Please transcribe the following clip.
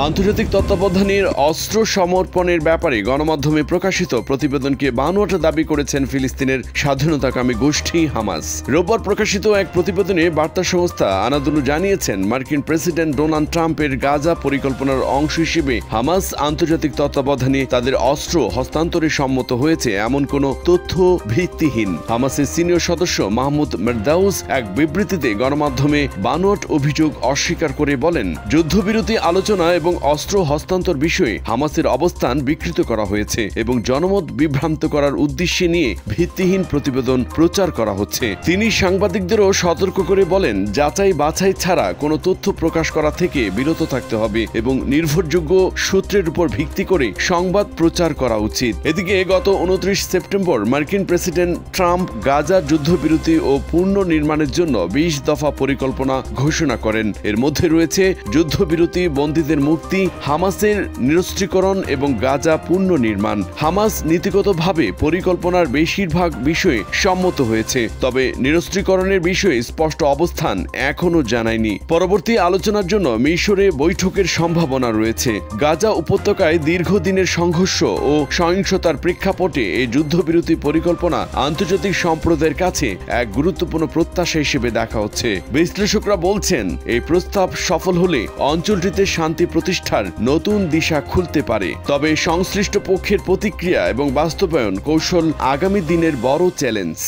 আন্তর্জাতিক তত্ত্বাবধানের অস্ত্র সমর্পণের ব্যাপারে গণমাধ্যমে প্রকাশিত প্রতিবেদনকে বানোয়াট দাবি করেছেন ফিলিস্তিনের স্বাধীনতাকামী গোষ্ঠী হামাস। রোববার প্রকাশিত এক প্রতিবেদনে বার্তা সংস্থা আনাদুলু জানিয়েছেন, মার্কিন প্রেসিডেন্ট ডোনাল্ড ট্রাম্পের গাজা পরিকল্পনার অংশ হিসেবে হামাস আন্তর্জাতিক তত্ত্বাবধানে তাদের অস্ত্র হস্তান্তরে সম্মত হয়েছে এমন কোনো তথ্য ভিত্তিহীন। হামাসের সিনিয়র সদস্য মাহমুদ মেরদাউস এক বিবৃতিতে গণমাধ্যমে বানোয়াট অভিযোগ অস্বীকার করে বলেন, যুদ্ধবিরতি আলোচনা এবং অস্ত্র হস্তান্তর বিষয়ে হামাসের অবস্থান বিকৃত করা হয়েছে এবং জনমত বিভ্রান্ত করার উদ্দেশ্যে নিয়ে ভিত্তিহীন প্রতিবেদন প্রচার করা হচ্ছে। তিনি সাংবাদিকদেরও সতর্ক করে বলেন, যাচাই বাছাই ছাড়া কোনো তথ্য প্রকাশ করা থেকে বিরত থাকতে হবে এবং নির্ভরযোগ্য সূত্রের উপর ভিত্তি করে সংবাদ প্রচার করা উচিত। এদিকে গত 29 সেপ্টেম্বর মার্কিন প্রেসিডেন্ট ট্রাম্প গাজার যুদ্ধবিরতি ও পুনর্নির্মাণের জন্য 20 দফা পরিকল্পনা ঘোষণা করেন। এর মধ্যে রয়েছে যুদ্ধবিরতি, বন্দীদের মুক্তি, হামাসের নিরস্ত্রীকরণ এবং গাজা পুনর্নির্মাণ। হামাস নীতিগতভাবে পরিকল্পনার বেশিরভাগ বিষয়ে সম্মত হয়েছে, তবে নিরস্ত্রীকরণের বিষয়ে স্পষ্ট অবস্থান এখনও জানায়নি। পরবর্তী আলোচনার জন্য মিশরে বৈঠকের সম্ভাবনা রয়েছে। গাজা উপত্যকায় দীর্ঘদিনের সংঘর্ষ ও সহিংসতার প্রেক্ষাপটে এই যুদ্ধবিরতি পরিকল্পনা আন্তর্জাতিক সম্প্রদায়ের কাছে এক গুরুত্বপূর্ণ প্রত্যাশা হিসেবে দেখা হচ্ছে। বিশ্লেষকরা বলছেন, এই প্রস্তাব সফল হলে অঞ্চলটিতে শান্তি প্রতিষ্ঠার নতুন দিশা খুলতে পারে, তবে সংশ্লিষ্ট পক্ষের প্রতিক্রিয়া এবং বাস্তবায়ন কৌশল আগামী দিনের বড় চ্যালেঞ্জ।